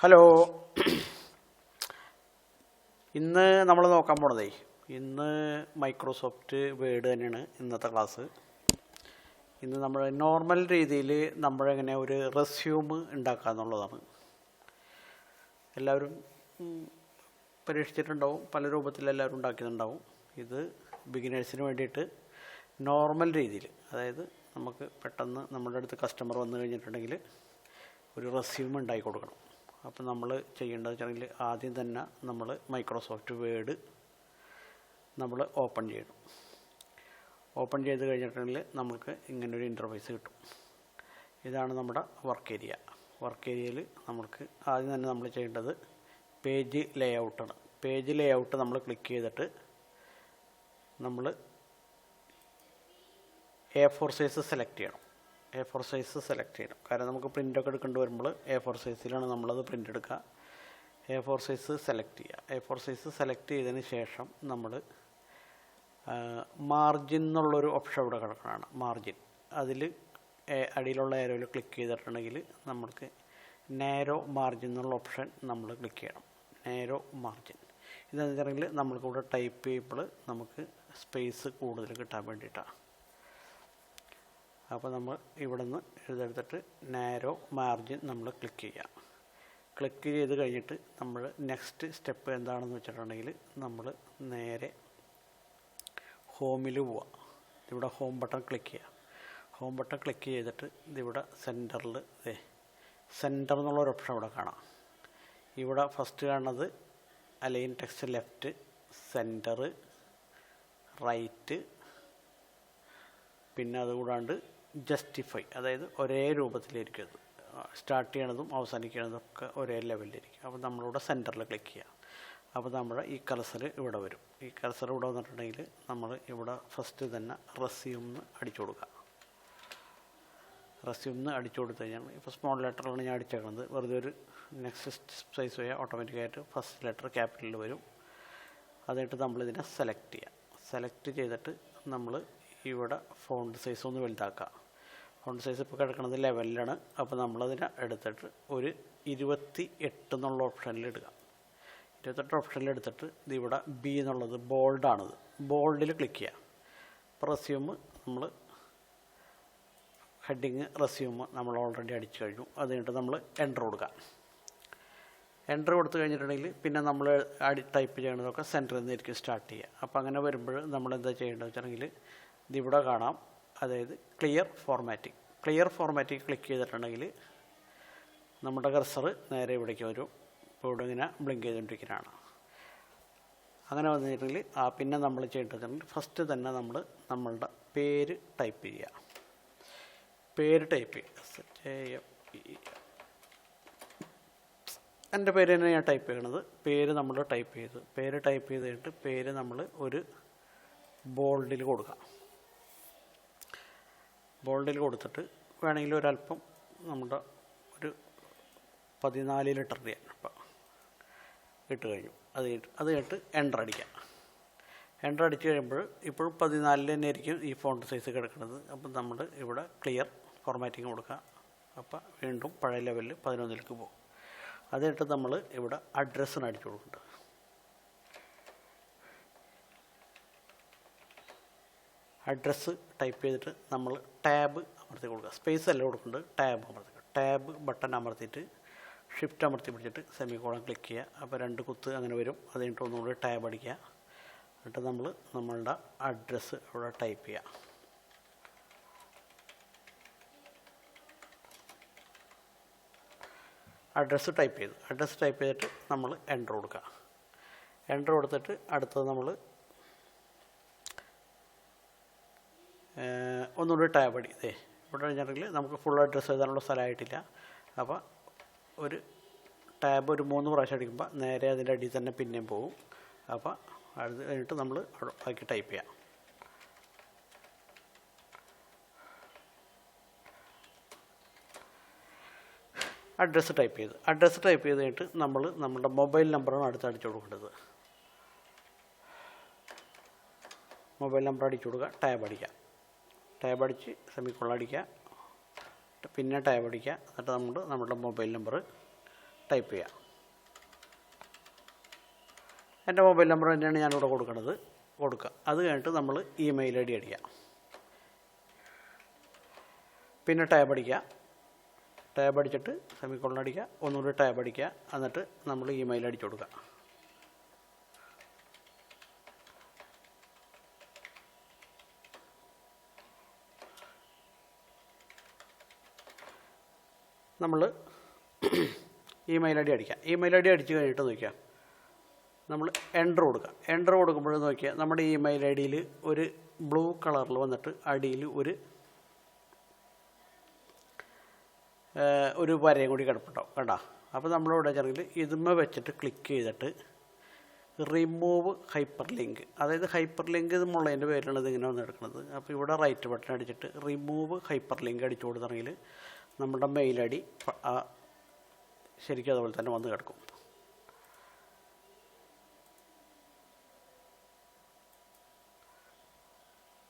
Hello. ഇന്ന് നമ്മൾ നോക്കാൻ പോണതേ ഇന്ന് മൈക്രോസോഫ്റ്റ് വേഡ് തന്നെയാണ് ഇന്നത്തെ ക്ലാസ്. ഇന്ന് നമ്മൾ നോർമൽ രീതിയിൽ നമ്മളെങ്ങനെ ഒരു റെസ്യൂം ഉണ്ടാക്കുക എന്നുള്ളതാണ്. എല്ലാവരും പരീക്ഷിച്ചിട്ടുണ്ടാവും, പല രൂപത്തിൽ എല്ലാവരും ഉണ്ടാക്കിയിട്ടുണ്ടാവും. ഇത് ബിഗിനേഴ്സിന് വേണ്ടിയിട്ട് നോർമൽ രീതിയിൽ, അതായത് നമുക്ക് പെട്ടെന്ന് നമ്മുടെ അടുത്ത് കസ്റ്റമർ വന്നു കഴിഞ്ഞിട്ടുണ്ടെങ്കിൽ ഒരു റെസ്യൂം ഉണ്ടാക്കി കൊടുക്കണം. അപ്പോൾ നമ്മൾ ചെയ്യേണ്ടത് വെച്ചാൽ ആദ്യം തന്നെ നമ്മൾ മൈക്രോസോഫ്റ്റ് വേഡ് നമ്മൾ ഓപ്പൺ ചെയ്യണം. ഓപ്പൺ ചെയ്ത് കഴിഞ്ഞിട്ടുണ്ടെങ്കിൽ നമുക്ക് ഇങ്ങനൊരു ഇൻ്റർഫേസ് കിട്ടും. ഇതാണ് നമ്മുടെ വർക്ക് ഏരിയ. വർക്ക് ഏരിയയിൽ നമുക്ക് ആദ്യം തന്നെ നമ്മൾ ചെയ്യേണ്ടത് പേജ് ലേഔട്ടാണ്. പേജ് ലേഔട്ട് നമ്മൾ ക്ലിക്ക് ചെയ്തിട്ട് നമ്മൾ A4 സൈസ് സെലക്ട് ചെയ്യണം. A4 സൈസ് സെലക്ട് ചെയ്യണം. കാരണം നമുക്ക് പ്രിൻ്റൊക്കെ എടുക്കേണ്ടി വരുമ്പോൾ A4 സൈസിലാണ് നമ്മളത് പ്രിൻ്റ് എടുക്കുക. A4 സൈസ് സെലക്ട് ചെയ്യുക. A4 സൈസ് സെലക്ട് ചെയ്തതിന് ശേഷം നമ്മൾ മാർജിൻ എന്നുള്ളൊരു ഓപ്ഷൻ ഇവിടെ കിടക്കുന്നതാണ്. മാർജിൻ, അതിൽ അടിയിലുള്ള ഏരോയിൽ ക്ലിക്ക് ചെയ്തിട്ടുണ്ടെങ്കിൽ നമുക്ക് നാരോ മാർജിൻ എന്നുള്ള ഓപ്ഷൻ നമ്മൾ ക്ലിക്ക് ചെയ്യണം. നാരോ മാർജിൻ ഇതെന്ന് വെച്ചിട്ടുണ്ടെങ്കിൽ നമ്മൾക്കിവിടെ ടൈപ്പ് ചെയ്യുമ്പോൾ നമുക്ക് സ്പേസ് കൂടുതൽ കിട്ടാൻ വേണ്ടിയിട്ടാണ്. അപ്പോൾ നമ്മൾ ഇവിടെ നിന്ന് എഴുതെടുത്തിട്ട് നാരോ മാർജിൻ നമ്മൾ ക്ലിക്ക് ചെയ്യാം. ക്ലിക്ക് ചെയ്ത് കഴിഞ്ഞിട്ട് നമ്മൾ നെക്സ്റ്റ് സ്റ്റെപ്പ് എന്താണെന്ന് വെച്ചിട്ടുണ്ടെങ്കിൽ നമ്മൾ നേരെ ഹോമിൽ പോവാം. ഇവിടെ ഹോം ബട്ടൺ ക്ലിക്ക് ചെയ്യാം. ഹോം ബട്ടൺ ക്ലിക്ക് ചെയ്തിട്ട് ഇതിവിടെ സെൻറ്ററിൽ സെൻറ്റർ എന്നുള്ളൊരു ഓപ്ഷൻ ഇവിടെ കാണാം. ഇവിടെ ഫസ്റ്റ് കാണുന്നത് align text left, centre, right, പിന്നെ അതുകൂടാണ്ട് ജസ്റ്റിഫൈ, അതായത് ഒരേ രൂപത്തിലിരിക്കും. അത് സ്റ്റാർട്ട് ചെയ്യണതും അവസാനിക്കുന്നതും ഒക്കെ ഒരേ ലെവലിലിരിക്കും. അപ്പോൾ നമ്മളിവിടെ സെൻറ്ററിൽ ക്ലിക്ക് ചെയ്യാം. അപ്പോൾ നമ്മുടെ ഈ കർസർ ഇവിടെ വരും. ഈ കർസർ ഇവിടെ വന്നിട്ടുണ്ടെങ്കിൽ നമ്മൾ ഇവിടെ ഫസ്റ്റ് തന്നെ റെസ്യൂംന്ന് അടിച്ചു കൊടുക്കുക. റെസ്യൂംന്ന് അടിച്ചു കൊടുത്തു കഴിഞ്ഞാൽ ഇപ്പോൾ സ്മോൾ ലെറ്ററിലാണ് ഞാൻ അടിച്ചേക്കുന്നത്. വെറുതെ ഒരു നെക്സ്റ്റ് സൈസ് പോയാൽ ഓട്ടോമാറ്റിക്കായിട്ട് ഫസ്റ്റ് ലെറ്റർ ക്യാപിറ്റലിൽ വരും. അതായിട്ട് നമ്മളിതിനെ സെലക്ട് ചെയ്യാം. സെലക്ട് ചെയ്തിട്ട് നമ്മൾ ഇവിടെ ഫോണ്ട് സൈസ് ഒന്ന് വലുതാക്കുക. ഫോണ്ട് സൈസ് ഇപ്പോൾ കിടക്കുന്നത് 11 അപ്പോൾ നമ്മളതിനെ എടുത്തിട്ട് ഒരു 28 എന്നുള്ള ഓപ്ഷനിൽ ഇടുക. 28 ഓപ്ഷനിൽ എടുത്തിട്ട് ഇതിവിടെ ബി എന്നുള്ളത് ബോൾഡാണിത്, ബോൾഡിൽ ക്ലിക്ക് ചെയ്യുക. ഇപ്പോൾ റെസ്യൂം നമ്മൾ ഹെഡിങ് റെസ്യൂം നമ്മൾ ഓൾറെഡി അടിച്ചു കഴിഞ്ഞു. അത് കഴിഞ്ഞിട്ട് നമ്മൾ എൻ്റർ കൊടുക്കുക. എൻ്റർ കൊടുത്തു കഴിഞ്ഞിട്ടുണ്ടെങ്കിൽ പിന്നെ നമ്മൾ ടൈപ്പ് ചെയ്യണതൊക്കെ സെൻറ്ററിൽ നിന്നായിരിക്കും സ്റ്റാർട്ട് ചെയ്യുക. അപ്പോൾ അങ്ങനെ വരുമ്പോൾ നമ്മൾ എന്താ ചെയ്യേണ്ടത് വെച്ചിട്ടുണ്ടെങ്കിൽ ഇതിവിടെ കാണാം, അതായത് clear formatting. Clear formatting click ചെയ്തിട്ടുണ്ടെങ്കിൽ നമ്മുടെ കർസർ നേരെ ഇവിടേക്ക് വരും. ഇപ്പോൾ ഇവിടെ ഇങ്ങനെ ബ്ലിങ്ക് ചെയ്തുകൊണ്ടിരിക്കുന്നതാണ്. അങ്ങനെ വന്നു കഴിഞ്ഞിട്ടുണ്ടെങ്കിൽ പിന്നെ നമ്മൾ ചെയ്യേണ്ടത് ഫസ്റ്റ് തന്നെ നമ്മൾ നമ്മളുടെ പേര് ടൈപ്പ് ചെയ്യുക. പേര് ടൈപ്പ് ചെയ്യുക. എൻ്റെ പേര് തന്നെ ഞാൻ ടൈപ്പ് ചെയ്യണത്. പേര് നമ്മൾ ടൈപ്പ് ചെയ്ത് കഴിഞ്ഞിട്ട് പേര് നമ്മൾ ഒരു ബോൾഡിൽ കൊടുക്കാം. ബോൾഡിൽ കൊടുത്തിട്ട് വേണമെങ്കിൽ ഒരല്പം നമ്മുടെ ഒരു 14 ലിറ്റർ ചെയ്യാൻ അപ്പം ഇട്ട് കഴിഞ്ഞു. അത് കഴിഞ്ഞിട്ട് എൻ്റർ അടിക്കാം. എൻ്റർ അടിച്ച് കഴിയുമ്പോൾ ഇപ്പോഴും 14 തന്നെ ആയിരിക്കും ഈ ഫോണ്ട് സൈസ് കിടക്കുന്നത്. അപ്പം നമ്മൾ ഇവിടെ ക്ലിയർ ഫോർമാറ്റിംഗ് കൊടുക്കുക. അപ്പം വീണ്ടും പഴയ ലെവലിൽ 11ലേക്ക് പോകും. അത് കഴിഞ്ഞിട്ട് നമ്മൾ ഇവിടെ അഡ്രസ്സിന് അടിച്ചു കൊടുക്കുന്നുണ്ട്. അഡ്രസ്സ് ടൈപ്പ് ചെയ്തിട്ട് നമ്മൾ ടാബ് അമർത്തി കൊടുക്കുക. സ്പേസ് അല്ല കൊടുക്കുന്നുണ്ട്, ടാബ് അമർത്തി. ടാബ് ബട്ടൺ അമർത്തിയിട്ട് ഷിഫ്റ്റ് അമർത്തി പിടിച്ചിട്ട് സെമിക്കോളൻ ക്ലിക്ക് ചെയ്യുക. അപ്പോൾ 2 കുത്ത് അങ്ങനെ വരും. അത് കഴിഞ്ഞിട്ട് ഒന്നുകൂടി ടാബ് അടിക്കുക. എന്നിട്ട് നമ്മളുടെ അഡ്രസ്സ് ഇവിടെ ടൈപ്പ് ചെയ്യുക. അഡ്രസ്സ് ടൈപ്പ് ചെയ്തിട്ട് നമ്മൾ എൻ്റർ കൊടുക്കുക. എൻ്റർ കൊടുത്തിട്ട് അടുത്തത് നമ്മൾ ഒന്നുകൂടി ടാബ് അടി. ഇവിടെ കഴിഞ്ഞിട്ടുണ്ടെങ്കിൽ നമുക്ക് ഫുൾ അഡ്രസ്സ് എഴുതാനുള്ള സ്ഥലമായിട്ടില്ല. അപ്പോൾ ഒരു ടാബ് ഒരു 3 പ്രാവശ്യം അടിക്കുമ്പോൾ നേരെ അതിൻ്റെ അടിയിൽ തന്നെ പിന്നെയും പോകും. അപ്പോൾ അത് കഴിഞ്ഞിട്ട് നമ്മൾ ബാക്കി ടൈപ്പ് ചെയ്യാം. അഡ്രസ്സ് ടൈപ്പ് ചെയ്ത് കഴിഞ്ഞിട്ട് നമ്മൾ നമ്മുടെ മൊബൈൽ നമ്പറാണ് അടുത്ത് അടിച്ചു കൊടുക്കേണ്ടത്. മൊബൈൽ നമ്പർ അടിച്ചു കൊടുക്കുക. ടാബ് അടിക്കുക. ടാബ് അടിച്ച് സെമിക്കോളൻ അടിക്കുക. പിന്നെ ടാബ് അടിക്കുക. എന്നിട്ട് നമ്മുടെ മൊബൈൽ നമ്പർ ടൈപ്പ് ചെയ്യാം. എൻ്റെ മൊബൈൽ നമ്പർ തന്നെയാണ് ഞാനിവിടെ കൊടുക്കുന്നത്. കൊടുക്കുക. അത് കഴിഞ്ഞിട്ട് നമ്മൾ ഇമെയിൽ ഐ ഡി അടിക്കുക. പിന്നെ ടാബ് അടിക്കുക. ടാബ് അടിച്ചിട്ട് സെമിക്കോളൻ അടിക്കുക. ഒന്നുകൂടി ടാബ് അടിക്കുക. എന്നിട്ട് നമ്മൾ ഇമെയിൽ അടിച്ചു കൊടുക്കുക. നമ്മൾ ഇമെയിൽ ഐ ഡി അടിക്കുക. ഇമെയിൽ ഐ ഡി അടിച്ച് കഴിഞ്ഞിട്ട് നോക്കിയാൽ നമ്മൾ എൻ്റർ കൊടുക്കുക. എൻ്റർ കൊടുക്കുമ്പോൾ നോക്കിയാൽ നമ്മുടെ ഇമെയിൽ ഐ ഡിയിൽ ഒരു ബ്ലൂ കളറിൽ വന്നിട്ട് അടിയിൽ ഒരു വരയും കൂടി കിടപ്പുണ്ടാവും. കണ്ടോ? അപ്പോൾ നമ്മളിവിടെ വെച്ചിട്ടുണ്ടെങ്കിൽ ഇതുമ്മ വെച്ചിട്ട് ക്ലിക്ക് ചെയ്തിട്ട് റിമൂവ് ഹൈപ്പർ ലിങ്ക്, അതായത് ഹൈപ്പർ ലിങ്ക് ഇത് മുള്ളതിൻ്റെ പേരിലാണ് ഇതിങ്ങനെ വന്ന് എടുക്കുന്നത്. അപ്പോൾ ഇവിടെ റൈറ്റ് ബട്ടൺ അടിച്ചിട്ട് റിമൂവ് ഹൈപ്പർ ലിങ്ക് അടിച്ചു കൊടുത്തിട്ടുണ്ടെങ്കിൽ നമ്മുടെ മെയിൽ ഐ ഡി ശരിക്കും അതുപോലെ തന്നെ വന്ന് കിടക്കും.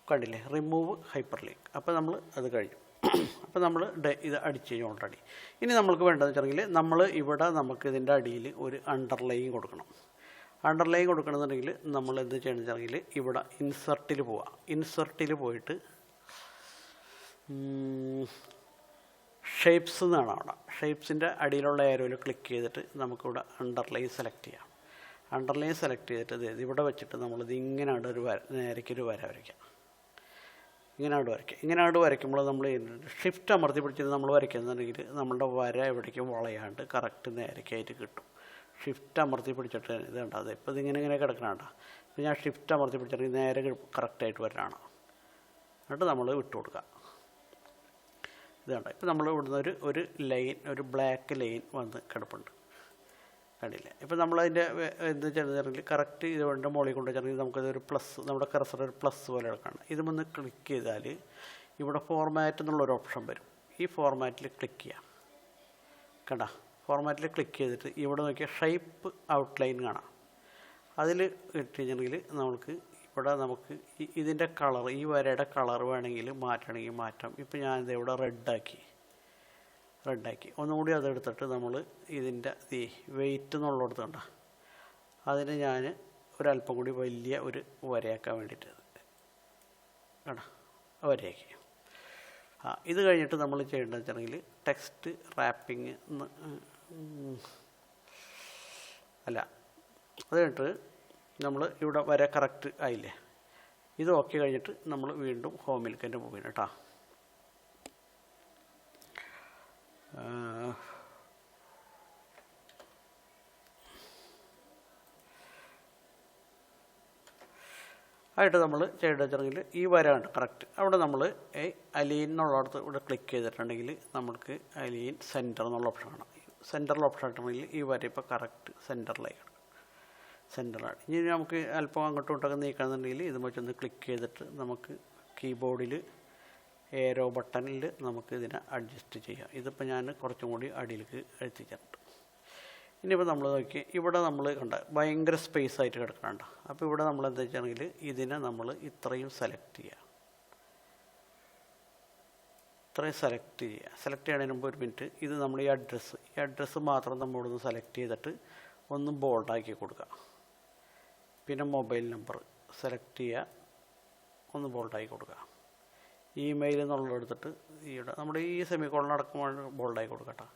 കണ്ടില്ലേ? Remove hyper link. അപ്പോൾ നമ്മൾ അത് കഴിഞ്ഞു. അപ്പോൾ നമ്മൾ ഇത് അടിച്ച് കഴിഞ്ഞു ഓൾറെഡി. ഇനി നമ്മൾക്ക് വേണ്ടതെന്ന് വെച്ചിട്ടുണ്ടെങ്കിൽ നമ്മൾ ഇവിടെ നമുക്ക് ഇതിൻ്റെ അടിയിൽ ഒരു അണ്ടർലൈൻ കൊടുക്കണം. അണ്ടർലൈൻ കൊടുക്കണമെന്നുണ്ടെങ്കിൽ നമ്മൾ എന്ത് ചെയ്യണമെന്ന് വെച്ചിട്ടുണ്ടെങ്കിൽ ഇവിടെ ഇൻസർട്ടിൽ പോവാം. ഇൻസർട്ടിൽ പോയിട്ട് ഷേപ്സ് എന്നാണ് അവിടെ. ഷേപ്സിൻ്റെ അടിയിലുള്ള ഏരോയിൽ ക്ലിക്ക് ചെയ്തിട്ട് നമുക്കിവിടെ അണ്ടർലൈൻ സെലക്ട് ചെയ്യാം. അണ്ടർലൈൻ സെലക്ട് ചെയ്തിട്ട് ഇവിടെ വെച്ചിട്ട് നമ്മളിത് ഇങ്ങനെയാണ് നേരേക്കൊരു വര വരയ്ക്കാം. ഇങ്ങനെയാണ് വരയ്ക്കുമ്പോൾ നമ്മൾ ഷിഫ്റ്റ് അമർത്തി പിടിച്ചിട്ട് നമ്മൾ വരയ്ക്കുന്നുണ്ടെങ്കിൽ നമ്മളുടെ വര എവിടേക്കും വളയാണ്ട് കറക്റ്റ് നേരേക്കായിട്ട് കിട്ടും. ഷിഫ്റ്റ് അമർത്തി പിടിച്ചിട്ട് ഇത് കണ്ടോ, അത് ഇപ്പോൾ ഇതിങ്ങനെ കിടക്കണണ്ട. ഇപ്പോൾ ഞാൻ ഷിഫ്റ്റ് അമർത്തി പിടിച്ചിട്ടുണ്ടെങ്കിൽ നേരെ കറക്റ്റായിട്ട് വരാനാണ്. എന്നിട്ട് നമ്മൾ വിട്ടു കൊടുക്കുക. ഇത് കണ്ടോ? ഇപ്പോൾ നമ്മൾ ഇവിടുന്ന് ഒരു ലൈൻ, ഒരു ബ്ലാക്ക് ലൈൻ വന്ന് കിടപ്പുണ്ട്. കണ്ടില്ലേ? ഇപ്പോൾ നമ്മളതിൻ്റെ എന്താ ചെയ്തിട്ടുണ്ടെങ്കിൽ കറക്റ്റ് ഇതുകൊണ്ട് മുകളിൽ കൊണ്ട് വെച്ചിട്ടുണ്ടെങ്കിൽ നമുക്കതൊരു പ്ലസ്, നമ്മുടെ കർസർ ഒരു പ്ലസ് പോലെ കിടക്കണം. ഇതുമൊന്ന് ക്ലിക്ക് ചെയ്താൽ ഇവിടെ ഫോർമാറ്റ് എന്നുള്ളൊരു ഓപ്ഷൻ വരും. ഈ ഫോർമാറ്റിൽ ക്ലിക്ക് ചെയ്യാം. കണ്ടോ? ഫോർമാറ്റിൽ ക്ലിക്ക് ചെയ്തിട്ട് ഇവിടെ നോക്കിയാൽ ഷേപ്പ് ഔട്ട്ലൈൻ കാണാം. അതിൽ ഇട്ട് കഴിഞ്ഞിട്ടുണ്ടെങ്കിൽ നമുക്ക് ഇതിൻ്റെ കളർ, ഈ വരയുടെ കളർ വേണമെങ്കിൽ മാറ്റണമെങ്കിൽ മാറ്റാം. ഇപ്പോൾ ഞാനിത് ഇവിടെ റെഡാക്കി. ഒന്നുകൂടി അതെടുത്തിട്ട് നമ്മൾ ഇതിൻ്റെ വെയിറ്റ് എന്നുള്ളിടത്ത് കണ്ട അതിന് ഞാൻ ഒരല്പം കൂടി വലിയ ഒരു വരയാക്കാൻ വേണ്ടിയിട്ട് കണ്ട വരയാക്കി. ഇത് കഴിഞ്ഞിട്ട് നമ്മൾ ചെയ്യേണ്ടതെന്ന് വെച്ചിട്ടുണ്ടെങ്കിൽ ടെക്സ്റ്റ് റാപ്പിംഗ് അല്ല, അത് കഴിഞ്ഞിട്ട് നമ്മൾ ഇവിടെ വര കറക്റ്റ് ആയില്ലേ? ഇത് ഓക്കെ കഴിഞ്ഞിട്ട് നമ്മൾ വീണ്ടും ഹോമിലേക്ക് തന്നെ പോകുന്നു കേട്ടോ. ആയിട്ട് നമ്മൾ ചെയ്യേണ്ടത് വെച്ചിട്ടുണ്ടെങ്കിൽ ഈ വരാണ്ട് കറക്റ്റ് അവിടെ നമ്മൾ അലീൻ എന്നുള്ളിടത്ത് ഇവിടെ ക്ലിക്ക് ചെയ്തിട്ടുണ്ടെങ്കിൽ നമുക്ക് അലീൻ സെൻറ്റർ എന്നുള്ള ഓപ്ഷൻ കാണാം. സെൻറ്ററിൽ ഓപ്ഷൻ ആയിട്ടുണ്ടെങ്കിൽ ഈ വര ഇപ്പോൾ കറക്റ്റ് സെൻറ്ററിലാണ്. ഇനി നമുക്ക് അല്പം അങ്ങോട്ടും ഇങ്ങോട്ടൊക്കെ നീക്കണമെന്നുണ്ടെങ്കിൽ ഇത് വെച്ചൊന്ന് ക്ലിക്ക് ചെയ്തിട്ട് നമുക്ക് കീബോർഡിൽ ഏരോ ബട്ടണിൽ നമുക്ക് ഇതിനെ അഡ്ജസ്റ്റ് ചെയ്യാം. ഇതിപ്പോൾ ഞാൻ കുറച്ചും കൂടി അടിയിലേക്ക് എത്തിച്ചിട്ടുണ്ട്. ഇനിയിപ്പോൾ നമ്മൾ നോക്കി ഇവിടെ നമ്മൾ കണ്ട ഭയങ്കര സ്പേസ് ആയിട്ട് കിടക്കണ്ട. അപ്പോൾ ഇവിടെ നമ്മൾ എന്താ വെച്ചാണെങ്കിൽ ഇതിനെ നമ്മൾ ഇത്രയും സെലക്ട് ചെയ്യുക. സെലക്ട് ചെയ്യുന്നതിന് മുമ്പ് ഒരു മിനിറ്റ്, ഇത് നമ്മൾ ഈ അഡ്രസ്സ് മാത്രം നമ്മളിവിടുന്ന് സെലക്ട് ചെയ്തിട്ട് ഒന്ന് ബോൾഡാക്കി കൊടുക്കുക. പിന്നെ മൊബൈൽ നമ്പർ സെലക്ട് ചെയ്യുക, ഒന്ന് ബോൾഡാക്കി കൊടുക്കുക. ഇമെയിൽ എന്നുള്ളതെടുത്തിട്ട് ഇവിടെ നമ്മുടെ ഈ സെമിക്കോളൻ അടക്കമാണ് ബോൾഡാക്കി കൊടുക്കട്ടെ.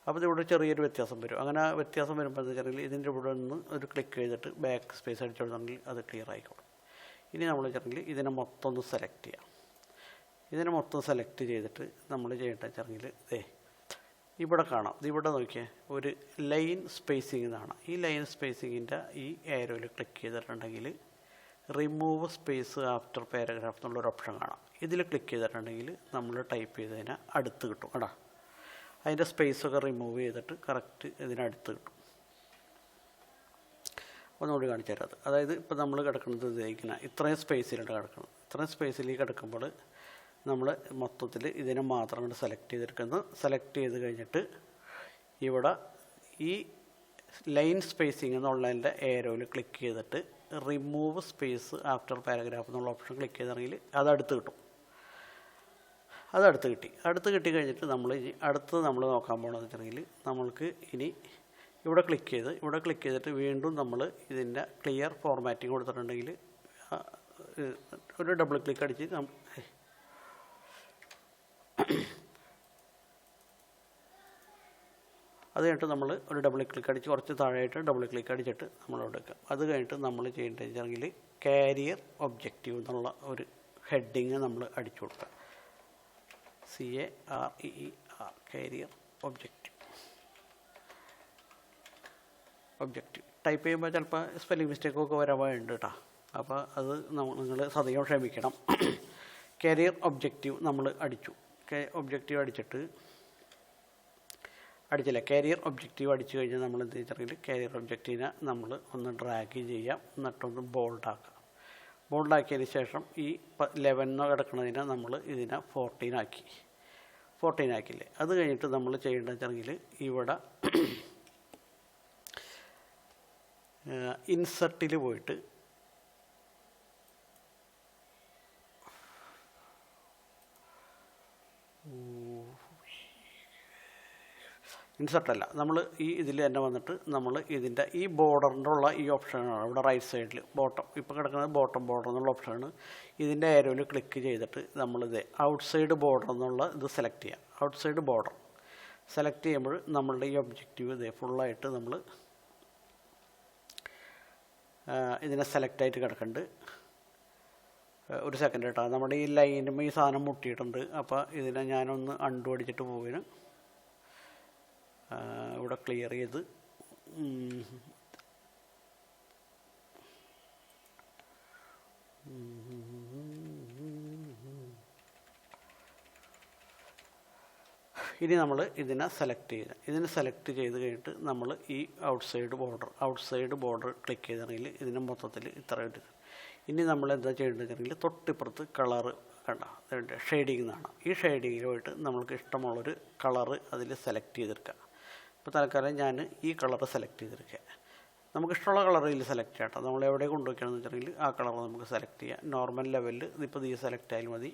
അപ്പോൾ ഇതിവിടെ ചെറിയൊരു വ്യത്യാസം വരും. അങ്ങനെ വ്യത്യാസം വരുമ്പോൾ എന്താ വെച്ചാൽ ഇതിൻ്റെ ഇവിടെ നിന്ന് ഒരു ക്ലിക്ക് ചെയ്തിട്ട് ബാക്ക് സ്പേസ് അടിച്ചു കൊടുത്തിട്ടുണ്ടെങ്കിൽ അത് ക്ലിയർ ആയിക്കോളും. ഇനി നമ്മൾ വെച്ചിട്ടുണ്ടെങ്കിൽ ഇതിനെ മൊത്തം ഒന്ന് സെലക്ട് ചെയ്യാം. ഇതിനെ മൊത്തം സെലക്ട് ചെയ്തിട്ട് നമ്മൾ ചെയ്യേണ്ടത് വെച്ചിട്ടുണ്ടെങ്കിൽ ഇവിടെ കാണാം. ഇവിടെ നോക്കിയാൽ ഒരു ലൈൻ സ്പേസിങ് എന്നാണ്. ഈ ലൈൻ സ്പേസിങ്ങിൻ്റെ ഈ ഏരോയിൽ ക്ലിക്ക് ചെയ്തിട്ടുണ്ടെങ്കിൽ റിമൂവ് സ്പേസ് ആഫ്റ്റർ പാരഗ്രാഫ് എന്നുള്ളൊരു ഓപ്ഷൻ കാണാം. ഇതിൽ ക്ലിക്ക് ചെയ്തിട്ടുണ്ടെങ്കിൽ നമ്മൾ ടൈപ്പ് ചെയ്തതിന് അടുത്ത് കിട്ടും. കേട്ടോ, അതിൻ്റെ സ്പേസൊക്കെ റിമൂവ് ചെയ്തിട്ട് കറക്റ്റ് ഇതിനടുത്ത് കിട്ടും. ഒന്നുകൂടി കാണിച്ചു തരാം. അതായത് ഇപ്പോൾ നമ്മൾ കിടക്കുന്നത് ഇങ്ങനെ ഇത്രയും സ്പേസിലാണ് കിടക്കുന്നത്. ഇത്രയും സ്പേസിലേക്ക് കിടക്കുമ്പോൾ നമ്മൾ മൊത്തത്തിൽ ഇതിനെ മാത്രം കൊണ്ട് സെലക്ട് ചെയ്തെടുക്കുന്നത്. സെലക്ട് ചെയ്ത് കഴിഞ്ഞിട്ട് ഇവിടെ ഈ ലൈൻ സ്പേസിങ് എന്നുള്ളതിൻ്റെ ഏരോയിൽ ക്ലിക്ക് ചെയ്തിട്ട് റിമൂവ് സ്പേസ് ആഫ്റ്റർ പാരഗ്രാഫ് എന്നുള്ള ഓപ്ഷൻ ക്ലിക്ക് ചെയ്തിട്ടുണ്ടെങ്കിൽ അതടുത്ത് കിട്ടും. അതടുത്ത് കിട്ടി കഴിഞ്ഞിട്ട് നമ്മൾ അടുത്ത് നമ്മൾ നോക്കാൻ പോകണമെന്ന് വെച്ചിട്ടുണ്ടെങ്കിൽ നമ്മൾക്ക് ഇനി ഇവിടെ ക്ലിക്ക് ചെയ്തിട്ട് വീണ്ടും നമ്മൾ ഇതിൻ്റെ ക്ലിയർ ഫോർമാറ്റിംഗ് കൊടുത്തിട്ടുണ്ടെങ്കിൽ ഒരു ഡബിൾ ക്ലിക്ക് അടിച്ച് അത് കഴിഞ്ഞിട്ട് നമ്മൾ ഒരു ഡബിൾ ക്ലിക്ക് അടിച്ച് കുറച്ച് താഴെയായിട്ട് ഡബിൾ ക്ലിക്ക് അടിച്ചിട്ട് നമ്മൾ എടുക്കുക. അത് കഴിഞ്ഞിട്ട് നമ്മൾ ചെയ്യേണ്ടതെങ്കിൽ കാരിയർ ഒബ്ജക്റ്റീവ് എന്നുള്ള ഒരു ഹെഡിങ് നമ്മൾ അടിച്ചു കൊടുക്കുക. CARER കാരിയർ ഒബ്ജക്റ്റീവ് ടൈപ്പ് ചെയ്യുമ്പോൾ ചിലപ്പോൾ സ്പെല്ലിംഗ് മിസ്റ്റേക്കൊക്കെ വരാറുണ്ട് കേട്ടോ. അപ്പോൾ അത് നിങ്ങൾ സദയം ക്ഷമിക്കണം. കാരിയർ ഒബ്ജക്റ്റീവ് നമ്മൾ ഒബ്ജക്റ്റീവ് കാരിയർ ഒബ്ജക്റ്റീവ് അടിച്ചു കഴിഞ്ഞാൽ നമ്മൾ എന്ത് വെച്ചിട്ടുണ്ടെങ്കിൽ കാരിയർ ഒബ്ജക്റ്റീവിനെ നമ്മൾ ഒന്ന് ഡ്രാഗ് ചെയ്യാം, എന്നിട്ടൊന്ന് ബോൾഡാക്കിയതിന് ശേഷം ഈ 11 കിടക്കുന്നതിനെ നമ്മൾ ഇതിനെ 14 ആക്കിയില്ലേ. അത് കഴിഞ്ഞിട്ട് നമ്മൾ ചെയ്യേണ്ടത് വെച്ചിട്ടുണ്ടെങ്കിൽ ഇവിടെ ഇൻസെർട്ടിൽ പോയിട്ട് ഇൻസെർട്ടല്ല, നമ്മൾ ഇതിൽ തന്നെ വന്നിട്ട് നമ്മൾ ഇതിൻ്റെ ഈ ബോർഡറിൻ്റെ ഉള്ള ഈ ഓപ്ഷനാണ് ഇവിടെ റൈറ്റ് സൈഡിൽ ഇപ്പോൾ കിടക്കുന്നത് ബോർഡർ എന്നുള്ള ഓപ്ഷനാണ്. ഇതിൻ്റെ ഏരോയിൽ ക്ലിക്ക് ചെയ്തിട്ട് നമ്മളിത് ഔട്ട്സൈഡ് ബോർഡർ എന്നുള്ള ഇത് സെലക്ട് ചെയ്യാം. ഔട്ട്സൈഡ് ബോർഡർ സെലക്ട് ചെയ്യുമ്പോൾ നമ്മളുടെ ഈ ഒബ്ജക്റ്റീവ് ഇതേ ഫുള്ളായിട്ട് നമ്മൾ ഇതിനെ സെലക്റ്റായിട്ട് കിടക്കുന്നുണ്ട്. ഒരു സെക്കൻഡ് കേട്ടോ, നമ്മുടെ ഈ ലൈനും ഈ സാധനം മുട്ടിയിട്ടുണ്ട്. അപ്പോൾ ഇതിനെ ഞാനൊന്ന് അണ്ടു അടിച്ചിട്ട് പോവിന് ഇവിടെ ക്ലിയർ ചെയ്ത് ഇനി നമ്മൾ ഇതിനെ സെലക്ട് ചെയ്ത് കഴിഞ്ഞിട്ട് നമ്മൾ ഈ ഔട്ട്സൈഡ് ബോർഡർ ക്ലിക്ക് ചെയ്തിട്ടുണ്ടെങ്കിൽ ഇതിന് മൊത്തത്തിൽ ഇത്ര കിട്ടും. ഇനി നമ്മൾ എന്താ ചെയ്യേണ്ടതെങ്കിൽ തൊട്ടിപ്പുറത്ത് കളറ് കണ്ട ഷെയ്ഡിങ് എന്നാണ്. ഈ ഷെയ്ഡിങ്ങിൽ പോയിട്ട് നമ്മൾക്ക് ഇഷ്ടമുള്ളൊരു കളറ് അതിൽ സെലക്ട് ചെയ്തെടുക്കുക. ഇപ്പോൾ തൽക്കാലം ഞാൻ ഈ കളറ് സെലക്ട് ചെയ്തെടുക്കുക. നമുക്കിഷ്ടമുള്ള കളർ ഇതിൽ സെലക്ട് ചെയ്യട്ടോ. നമ്മൾ എവിടെ കൊണ്ടുവയ്ക്കണമെന്ന് വെച്ചിട്ടുണ്ടെങ്കിൽ ആ കളർ നമുക്ക് സെലക്ട് ചെയ്യാം. നോർമൽ ലെവലിൽ ഇതിപ്പോൾ ഈ സെലക്ട് ആയാലും മതി.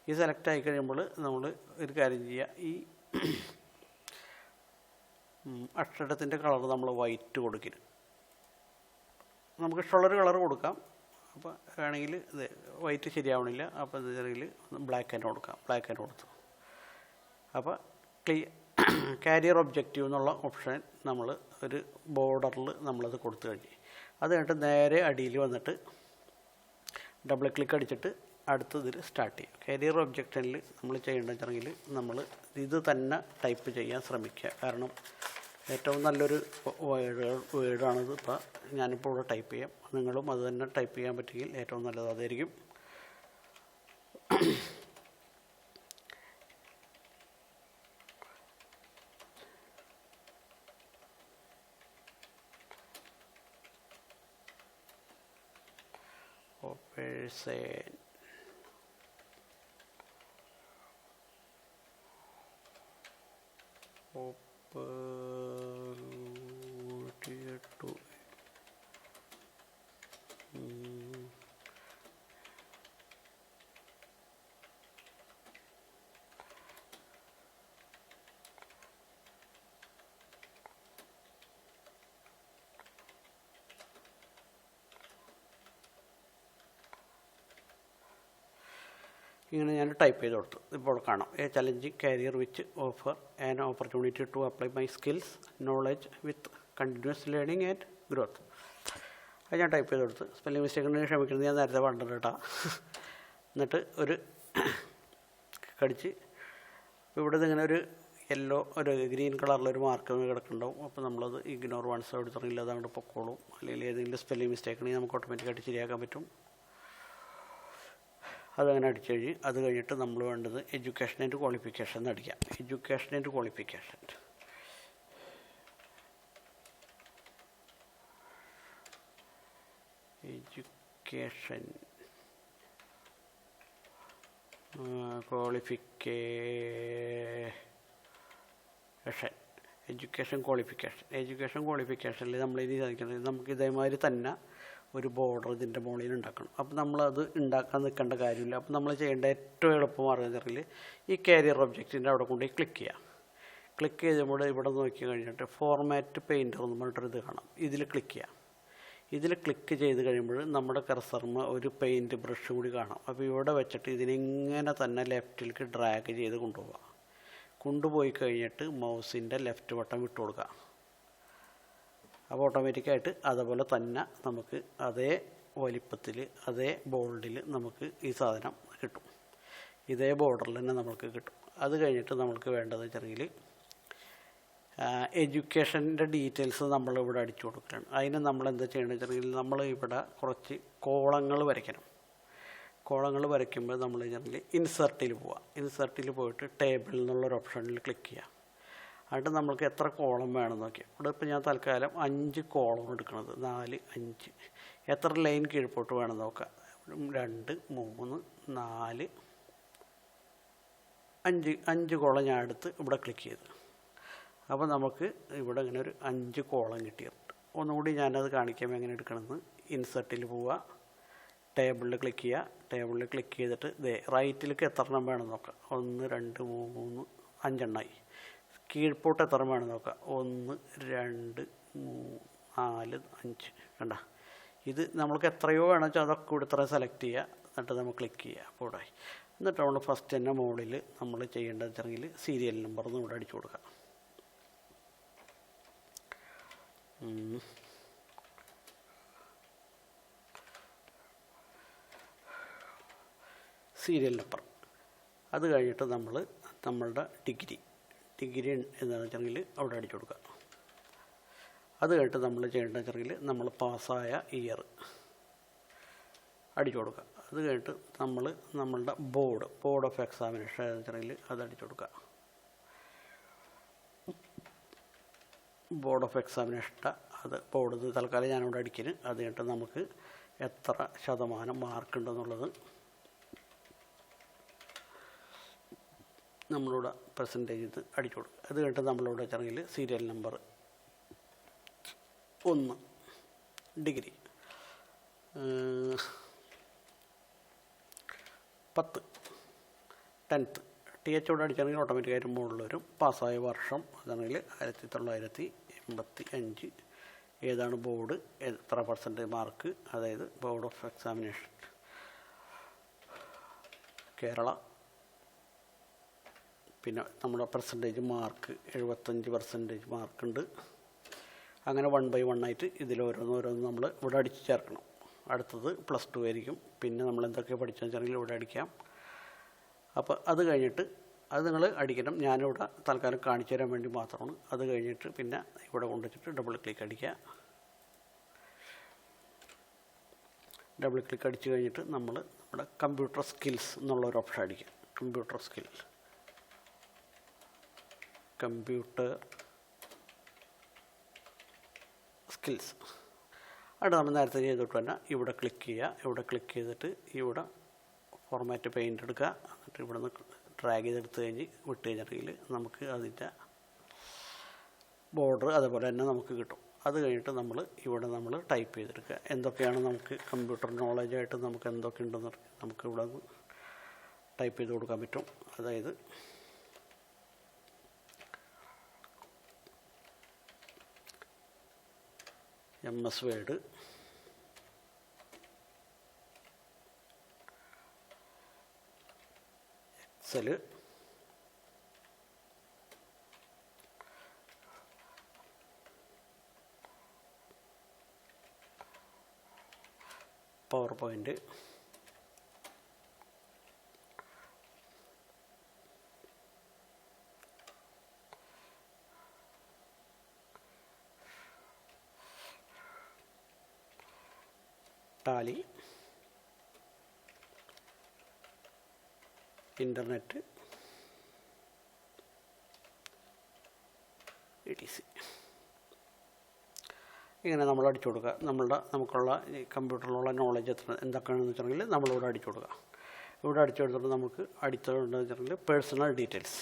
ഈ സെലക്ട് ആയി കഴിയുമ്പോൾ നമ്മൾ ഒരു കാര്യം ചെയ്യുക, ഈ അക്ഷരത്തിൻ്റെ കളർ നമ്മൾ വൈറ്റ് കൊടുക്കരുത്. നമുക്കിഷ്ടമുള്ളൊരു കളർ കൊടുക്കാം. അപ്പോൾ വേണമെങ്കിൽ ഇത് വൈറ്റ് ശരിയാവണില്ല, അപ്പോൾ എന്താ വെച്ചിട്ടുണ്ടെങ്കിൽ ബ്ലാക്ക് ആൻഡ് കൊടുത്തു. അപ്പോൾ കാരിയർ ഒബ്ജക്റ്റീവ് എന്നുള്ള ഓപ്ഷൻ നമ്മൾ ഒരു ബോർഡറിൽ നമ്മളത് കൊടുത്തു കഴിഞ്ഞ് അത് കഴിഞ്ഞിട്ട് നേരെ അടിയിൽ വന്നിട്ട് ഡബിൾ ക്ലിക്ക് അടിച്ചിട്ട് അടുത്തതിൽ സ്റ്റാർട്ട് ചെയ്യും. കാരിയർ ഒബ്ജക്റ്റിൽ നമ്മൾ ചെയ്യേണ്ടതെങ്കിൽ നമ്മൾ ഇത് തന്നെ ടൈപ്പ് ചെയ്യാൻ ശ്രമിക്കുക. കാരണം ഏറ്റവും നല്ലൊരു വേർഡാണിത്. ഇപ്പോൾ ഞാനിപ്പോൾ ഇവിടെ ടൈപ്പ് ചെയ്യാം, നിങ്ങളും അത് തന്നെ ടൈപ്പ് ചെയ്യാൻ പറ്റുമെങ്കിൽ ഏറ്റവും നല്ലത് അതായിരിക്കും. ഓപ്പറേഷൻ ഇങ്ങനെ ഞാൻ ടൈപ്പ് ചെയ്ത് കൊടുത്തു. ഇപ്പോൾ കാണാം, a challenging career which offer an opportunity to apply my skills knowledge with continuous learning and growth. അത് ഞാൻ ടൈപ്പ് ചെയ്ത് കൊടുത്ത്. സ്പെല്ലിംഗ് മിസ്റ്റേക്കിന് ക്ഷമിക്കുന്നത് ഞാൻ നേരത്തെ പറഞ്ഞിട്ടുണ്ട് കേട്ടോ. എന്നിട്ട് ഒരു കടിച്ച് ഇവിടെ ഇതിങ്ങനെ ഒരു യെല്ലോ ഒരു ഗ്രീൻ കളറിലൊരു മാർക്ക് കിടക്കുന്നുണ്ടാവും. അപ്പോൾ നമ്മളത് ഇഗ്നോർ വൺസ് എടുത്തിട്ടില്ല, അത് അങ്ങോട്ട് പൊക്കോളും. അല്ലെങ്കിൽ ഏതെങ്കിലും സ്പെല്ലിംഗ് മിസ്റ്റേക്കാണെങ്കിൽ നമുക്ക് ഓട്ടോമാറ്റിക്കായിട്ട് ശരിയാക്കാൻ പറ്റും. അതങ്ങനെ അടിച്ചു കഴിഞ്ഞ് അത് കഴിഞ്ഞിട്ട് നമ്മൾ വേണ്ടത് എഡ്യൂക്കേഷൻ ആൻഡ് ക്വാളിഫിക്കേഷൻ എന്ന് അടിക്കാം. എഡ്യൂക്കേഷൻ ആൻഡ് ക്വാളിഫിക്കേഷൻ എഡ്യൂക്കേഷൻ ക്വാളിഫിക്കേഷനിൽ നമ്മൾ ഇനി സാധിക്കുന്നത് നമുക്ക് ഇതേമാതിരി തന്നെ ഒരു ബോർഡർ ഇതിൻ്റെ മുകളിൽ ഉണ്ടാക്കണം. അപ്പോൾ നമ്മളത് ഉണ്ടാക്കാൻ നിൽക്കേണ്ട കാര്യമില്ല. അപ്പോൾ നമ്മൾ ചെയ്യേണ്ട ഏറ്റവും എളുപ്പമാർഗ്ഗത്തിൽ ഈ കാരിയർ ഒബ്ജക്റ്റിൻ്റെ അവിടെ കൊണ്ടുപോയി ക്ലിക്ക് ചെയ്യുക. ക്ലിക്ക് ചെയ്യുമ്പോൾ ഇവിടെ നോക്കി കഴിഞ്ഞിട്ട് ഫോർമാറ്റ് പെയിൻറ്റർ എന്ന് പറഞ്ഞിട്ടൊരു ഇത് കാണാം. ഇതിൽ ക്ലിക്ക് ചെയ്യാം. ഇതിൽ ക്ലിക്ക് ചെയ്ത് കഴിയുമ്പോൾ നമ്മുടെ കർസർമ ഒരു പെയിൻറ്റ് ബ്രഷ് കൂടി കാണാം. അപ്പോൾ ഇവിടെ വെച്ചിട്ട് ഇതിനിങ്ങനെ തന്നെ ലെഫ്റ്റിലേക്ക് ഡ്രാഗ് ചെയ്ത് കൊണ്ടുപോകാം. കൊണ്ടുപോയി കഴിഞ്ഞിട്ട് മൗസിൻ്റെ ലെഫ്റ്റ് ബട്ടൺ വിട്ടു കൊടുക്കുക. അപ്പോൾ ഓട്ടോമാറ്റിക്കായിട്ട് അതുപോലെ തന്നെ നമുക്ക് അതേ വലിപ്പത്തിൽ അതേ ബോൾഡിൽ നമുക്ക് ഈ സാധനം കിട്ടും. ഇതേ ബോർഡറിൽ തന്നെ നമുക്ക് കിട്ടും. അത് കഴിഞ്ഞിട്ട് നമുക്ക് വേണ്ടതെന്ന് വെച്ചിട്ടുണ്ടെങ്കിൽ എഡ്യൂക്കേഷൻ്റെ ഡീറ്റെയിൽസ് നമ്മളിവിടെ അടിച്ചു കൊടുക്കുകയാണ്. അതിന് നമ്മൾ എന്താ ചെയ്യണമെന്ന് വെച്ചിട്ടുണ്ടെങ്കിൽ നമ്മൾ ഇവിടെ കുറച്ച് കോളങ്ങൾ വരയ്ക്കണം. കോളങ്ങൾ വരയ്ക്കുമ്പോൾ നമ്മൾ വെച്ചിട്ടുണ്ടെങ്കിൽ ഇൻസെർട്ടിൽ പോവാം. ഇൻസെർട്ടിൽ പോയിട്ട് ടേബിൾ എന്നുള്ളൊരു ഓപ്ഷനിൽ ക്ലിക്ക് ചെയ്യാം. എന്നിട്ട് നമ്മൾക്ക് എത്ര കോളം വേണമെന്ന് നോക്കിയാൽ ഇവിടെ ഇപ്പോൾ ഞാൻ തൽക്കാലം 5 കോളം എടുക്കുന്നത്. 4, 5 എത്ര ലൈൻ കീഴ്പോട്ട് വേണമെന്ന് നോക്കാം. 2, 3, 4, 5 കോളം ഞാൻ എടുത്ത് ഇവിടെ ക്ലിക്ക് ചെയ്തു. അപ്പോൾ നമുക്ക് ഇവിടെ ഇങ്ങനെ ഒരു 5 കോളം കിട്ടിയിട്ടുണ്ട്. ഒന്നുകൂടി ഞാനത് കാണിക്കാം എങ്ങനെ എടുക്കണമെന്ന്. ഇൻസെർട്ടിൽ പോവുക, ടേബിളിൽ ക്ലിക്ക് ചെയ്യുക. ടേബിളിൽ ക്ലിക്ക് ചെയ്തിട്ട് റൈറ്റിലേക്ക് എത്ര എണ്ണം വേണമെന്ന് നോക്കാം. 1, 2, 3, 5 എണ്ണമായി. കീഴ്പോട്ട് എത്ര വേണം നോക്കാം. 1, 2, 3, 4, 5 കണ്ട. ഇത് നമ്മൾക്ക് എത്രയോ വേണമെന്ന് വെച്ചാൽ അതൊക്കെ ഇവിടെ ഇത്ര സെലക്ട് ചെയ്യുക. എന്നിട്ട് നമ്മൾ ക്ലിക്ക് ചെയ്യുക. അപ്പോൾ ഇവിടെ എന്നിട്ട് നമ്മൾ ഫസ്റ്റ് തന്നെ മുകളിൽ നമ്മൾ ചെയ്യേണ്ടത് വെച്ചിട്ടുണ്ടെങ്കിൽ സീരിയൽ നമ്പർ ഒന്ന് ഇവിടെ അടിച്ചു കൊടുക്കാം. Serial number. അത് കഴിഞ്ഞിട്ട് നമ്മൾ നമ്മളുടെ ഡിഗ്രി എന്താണെന്ന് വെച്ചിട്ടുണ്ടെങ്കിൽ അവിടെ അടിച്ചു കൊടുക്കുക. അത് കഴിഞ്ഞിട്ട് നമ്മൾ ചെയ്യേണ്ടത് വെച്ചിട്ടുണ്ടെങ്കിൽ നമ്മൾ പാസ്സായ ഇയർ അടിച്ചു കൊടുക്കുക. അത് കഴിഞ്ഞിട്ട് നമ്മളുടെ ബോർഡ് ഓഫ് എക്സാമിനേഷൻ എന്ന് വെച്ചിട്ടുണ്ടെങ്കിൽ അത് അടിച്ചു കൊടുക്കുക. ബോർഡ് ഓഫ് എക്സാമിനേഷൻ്റെ അത് ബോർഡ് തൽക്കാലം ഞാനിവിടെ അടിക്കുന്നു. അത് കഴിഞ്ഞിട്ട് നമുക്ക് എത്ര ശതമാനം മാർക്കുണ്ടെന്നുള്ളത് നമ്മളിവിടെ പെർസെൻറ്റേജ് ഇത് അടിച്ചു കൊടുക്കുക. അത് കഴിഞ്ഞിട്ട് നമ്മളിവിടെ വെച്ചിട്ടുണ്ടെങ്കിൽ serial number 1 degree 10th TH ഇവിടെ അടിച്ചാണെങ്കിൽ ഓട്ടോമാറ്റിക്കായിട്ട് മുകളിൽ വരും. പാസ്സായ വർഷം അതാണെങ്കിൽ 1985. ഏതാണ് ബോർഡ്, എത്ര പെർസെൻറ്റേജ് മാർക്ക്, അതായത് ബോർഡ് ഓഫ് എക്സാമിനേഷൻ കേരള. പിന്നെ നമ്മുടെ പെർസെൻറ്റേജ് മാർക്ക് 75% മാർക്കുണ്ട്. അങ്ങനെ 1 by 1 ആയിട്ട് ഇതിലോരോന്നോരോന്ന് നമ്മൾ ഇവിടെ അടിച്ച് ചേർക്കണം. അടുത്തത് +2 ആയിരിക്കും. പിന്നെ നമ്മൾ എന്തൊക്കെ പഠിച്ചെന്ന് വെച്ചാൽ ഇവിടെ അടിക്കാം. അപ്പോൾ അത് കഴിഞ്ഞിട്ട് അത് നിങ്ങൾ അടിക്കണം. ഞാനിവിടെ തൽക്കാലം കാണിച്ചു തരാൻ വേണ്ടി മാത്രമാണ്. അത് കഴിഞ്ഞിട്ട് പിന്നെ ഇവിടെ കൊണ്ടുവച്ചിട്ട് ഡബിൾ ക്ലിക്ക് അടിക്കുക. ഡബിൾ ക്ലിക്ക് അടിച്ചു കഴിഞ്ഞിട്ട് നമ്മൾ നമ്മുടെ കമ്പ്യൂട്ടർ സ്കിൽസ് എന്നുള്ളൊരു ഓപ്ഷൻ അടിക്കുക. കമ്പ്യൂട്ടർ സ്കിൽസ് അവിടെ നമ്മൾ നേരത്തെ ചെയ്തിട്ട് തന്നെ ഇവിടെ ക്ലിക്ക് ചെയ്യുക. ഇവിടെ ക്ലിക്ക് ചെയ്തിട്ട് ഇവിടെ ഫോർമാറ്റ് പെയിൻ്റ് എടുക്കുക. എന്നിട്ട് ഇവിടെ നിന്ന് ഡ്രാഗ് ചെയ്തെടുത്ത് കഴിഞ്ഞ് വിട്ട് കഴിഞ്ഞിട്ടുണ്ടെങ്കിൽ നമുക്ക് അതിൻ്റെ ബോർഡർ അതേപോലെ തന്നെ നമുക്ക് കിട്ടും. അത് കഴിഞ്ഞിട്ട് നമ്മൾ ടൈപ്പ് ചെയ്തെടുക്കുക. എന്തൊക്കെയാണ് നമുക്ക് കമ്പ്യൂട്ടർ നോളജായിട്ട് നമുക്ക് എന്തൊക്കെ ഉണ്ടെന്ന് നമുക്ക് ഇവിടെ നിന്ന് ടൈപ്പ് ചെയ്ത് കൊടുക്കാൻ പറ്റും. അതായത് MS Word, Excel, PowerPoint, Tally, internet, ETC. ഇങ്ങനെ നമ്മൾ അടിച്ചു കൊടുക്കുക. നമുക്കുള്ള ഈ കമ്പ്യൂട്ടറിലുള്ള നോളജ് എന്തൊക്കെയാണെന്ന് വെച്ചിട്ടുണ്ടെങ്കിൽ നമ്മളിവിടെ അടിച്ചു കൊടുക്കുക. ഇവിടെ അടിച്ചു കൊടുത്തിട്ട് നമുക്ക് അടിച്ചതെന്ന് വെച്ചിട്ടുണ്ടെങ്കിൽ പേഴ്സണൽ ഡീറ്റെയിൽസ്.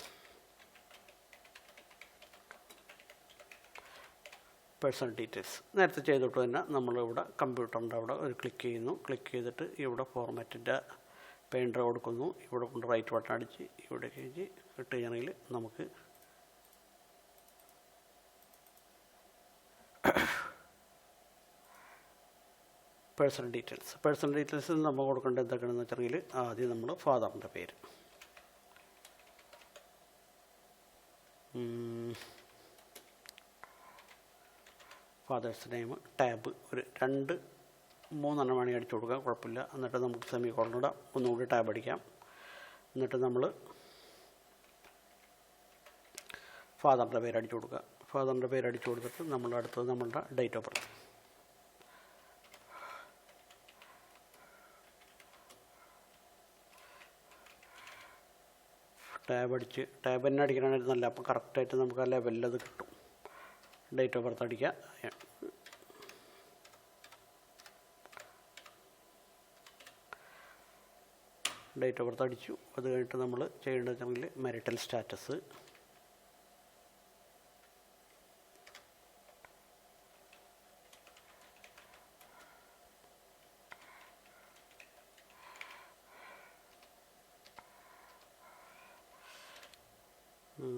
നേരത്തെ ചെയ്തിട്ട് തന്നെ നമ്മളിവിടെ കമ്പ്യൂട്ടറിൻ്റെ അവിടെ ഒരു ക്ലിക്ക് ചെയ്യുന്നു. ക്ലിക്ക് ചെയ്തിട്ട് ഇവിടെ ഫോർമാറ്റിൻ്റെ പെയിൻ്റർ കൊടുക്കുന്നു. ഇവിടെ കൊണ്ട് റൈറ്റ് ബട്ടൺ അടിച്ച് ഇവിടെ കഴിഞ്ഞ് ഇട്ട് കഴിഞ്ഞാൽ നമുക്ക് പേഴ്സണൽ ഡീറ്റെയിൽസിൽ നമ്മൾ കൊടുക്കേണ്ടത് എന്തൊക്കെയാണെന്ന് വെച്ചിട്ടുണ്ടെങ്കിൽ ആദ്യം നമ്മൾ ഫാദറിൻ്റെ പേര്, ഫാദേഴ്സ് നെയിം, ടാബ് ഒരു 2-3 വേണമെങ്കിൽ അടിച്ചു കൊടുക്കാം, കുഴപ്പമില്ല. എന്നിട്ട് നമുക്ക് സെമി കോളൻ ഇടാം, ഒന്നുകൂടി ടാബ് അടിക്കാം. എന്നിട്ട് നമ്മൾ ഫാദറിൻ്റെ പേര് അടിച്ചു കൊടുക്കുക. ഫാദറിൻ്റെ പേര് അടിച്ചു കൊടുത്തിട്ട് നമ്മൾ അടുത്തത് നമ്മളുടെ ഡേറ്റ് ഓഫ് ബർത്ത്, ടാബ് തന്നെ അടിക്കണമെങ്കിൽ നല്ല, അപ്പോൾ കറക്റ്റായിട്ട് നമുക്ക് ആ ലെവലിൽ അത് കിട്ടും. ഡേറ്റ് ഓഫ് ബർത്ത് അടിക്കുക. ഡേറ്റ് ഓഫ് ബർത്ത് അടിച്ചു. അത് കഴിഞ്ഞിട്ട് നമ്മൾ ചെയ്യേണ്ടതെങ്കിൽ മാരിറ്റൽ സ്റ്റാറ്റസ്,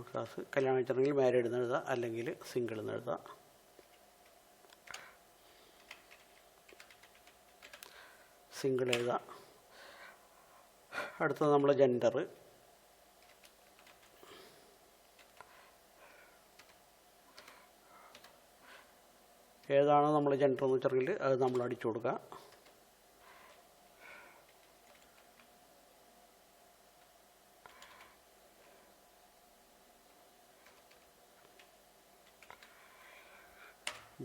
ക്ലാസ് കല്യാണം കഴിച്ചിട്ടുണ്ടെങ്കിൽ മാരീഡ് എന്ന് എഴുതുക, അല്ലെങ്കിൽ സിംഗിൾ എന്ന് എഴുതുക. സിംഗിൾ എഴുതുക. അടുത്തത് നമ്മൾ ജെൻഡർ, ഏതാണോ നമ്മൾ ജെൻഡർ എന്ന് വെച്ചിട്ടുണ്ടെങ്കിൽ അത് നമ്മൾ അടിച്ചു കൊടുക്കുക.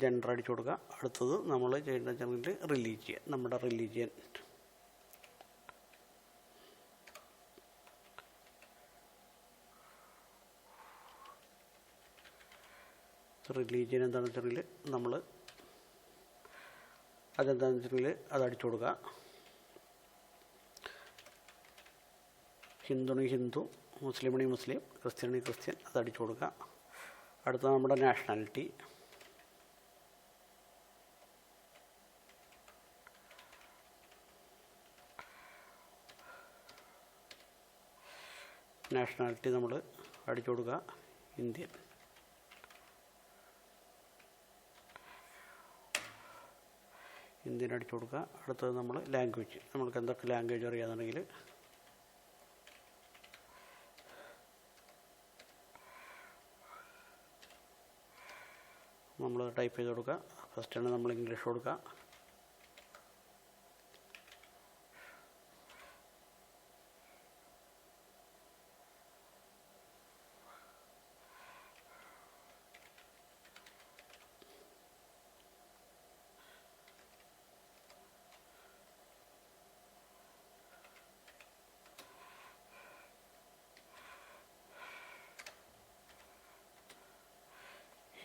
ജെൻഡർ അടിച്ചു കൊടുക്കുക. അടുത്തത് നമ്മൾ ചെയ്യേണ്ടത് റിലീജിയൻ, നമ്മുടെ റിലീജിയൻ, റിലീജിയൻ എന്താണെന്ന് വെച്ചിട്ടുണ്ടെങ്കിൽ നമ്മൾ അതെന്താണെന്ന് വെച്ചിട്ടുണ്ടെങ്കിൽ അത് അടിച്ചു കൊടുക്കുക. ഹിന്ദുണി ഹിന്ദു, മുസ്ലിമണി മുസ്ലിം, ക്രിസ്ത്യണി ക്രിസ്ത്യൻ, അത് അടിച്ചു കൊടുക്കുക. അടുത്തത് നമ്മുടെ നാഷണാലിറ്റി, നമ്മൾ അടിച്ചു കൊടുക്കുക ഇന്ത്യൻ. ഇന്ത്യൻ അടിച്ചു കൊടുക്കുക. അടുത്തത് നമ്മൾ ലാംഗ്വേജ്, നമ്മൾക്ക് എന്തൊക്കെ ലാംഗ്വേജ് അറിയാമെന്നുണ്ടെങ്കിൽ നമ്മൾ ടൈപ്പ് ചെയ്ത് കൊടുക്കുക. ഫസ്റ്റാണ് നമ്മൾ ഇംഗ്ലീഷ് കൊടുക്കുക.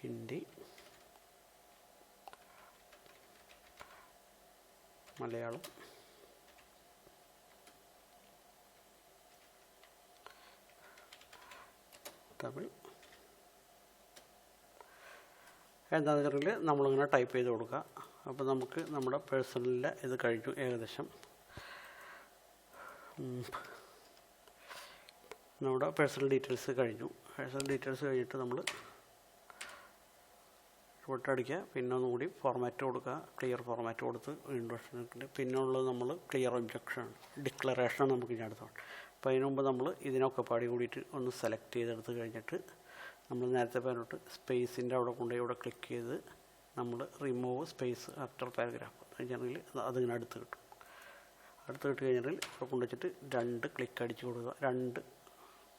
ഹിന്ദി, മലയാളം, തമിഴ്. എന്താണെന്ന് വെച്ചിട്ടുണ്ടെങ്കിൽ നമ്മളിങ്ങനെ ടൈപ്പ് ചെയ്ത് കൊടുക്കുക. അപ്പോൾ നമുക്ക് നമ്മുടെ പേഴ്സണലിൻ്റെ ഇത് കഴിഞ്ഞു ഏകദേശം. നമ്മുടെ പേഴ്സണൽ ഡീറ്റെയിൽസ് കഴിഞ്ഞു. പേഴ്സണൽ ഡീറ്റെയിൽസ് കഴിഞ്ഞിട്ട് നമ്മൾ അടിക്കുക. പിന്നെ ഒന്നുകൂടി ഫോർമാറ്റ് കൊടുക്കുക, ക്ലിയർ ഫോർമാറ്റ് കൊടുത്ത് വീണ്ടും. പിന്നെ ഉള്ളത് നമ്മൾ ക്ലിയർ ഒബ്ജക്ഷൻ ഡിക്ലറേഷൻ നമുക്ക് ഇനി അടുത്താണ്. അപ്പോൾ അതിന് മുമ്പ് നമ്മൾ ഇതിനൊക്കെ പാടി കൂടിയിട്ട് ഒന്ന് സെലക്ട് ചെയ്തെടുത്ത് കഴിഞ്ഞിട്ട് നമ്മൾ നേരത്തെ പറഞ്ഞിട്ട് സ്പേസിൻ്റെ അവിടെ കൊണ്ടുപോയി ഇവിടെ ക്ലിക്ക് ചെയ്ത് നമ്മൾ റിമൂവ് സ്പേസ് ആഫ്റ്റർ പാരഗ്രാഫ് കഴിഞ്ഞിട്ടുണ്ടെങ്കിൽ അതിങ്ങനെ അടുത്ത് കിട്ടും. അടുത്ത് കിട്ടി കഴിഞ്ഞാൽ ഇവിടെ കൊണ്ടുവച്ചിട്ട് 2 ക്ലിക്ക് അടിച്ച് കൊടുക്കുക. 2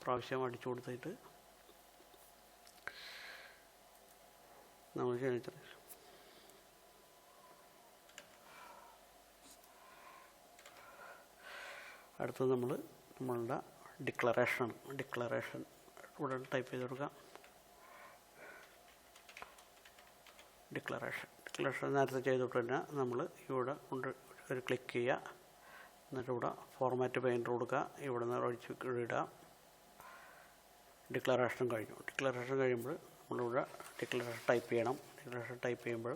പ്രാവശ്യം അടിച്ചു കൊടുത്തിട്ട് നമ്മൾ ക്ഷണിച്ചത് അടുത്തത് നമ്മളുടെ ഡിക്ലറേഷൻ ഇവിടെ ടൈപ്പ് ചെയ്ത് കൊടുക്കാം. ഡിക്ലറേഷൻ നേരത്തെ ചെയ്തിട്ട് തന്നെ നമ്മൾ ഇവിടെ കൊണ്ട് ഒരു ക്ലിക്ക് ചെയ്യുക. എന്നിട്ട് ഇവിടെ ഫോർമാറ്റ് പെയിൻറ്റർ കൊടുക്കുക. ഇവിടെ നിന്ന് ഒഴിച്ച് ഇടുക. ഡിക്ലറേഷൻ കഴിഞ്ഞു. ഡിക്ലറേഷൻ കഴിയുമ്പോൾ നമ്മളിവിടെ ഡിക്ലറേഷൻ ടൈപ്പ് ചെയ്യണം. ഡിക്ലറേഷൻ ടൈപ്പ് ചെയ്യുമ്പോൾ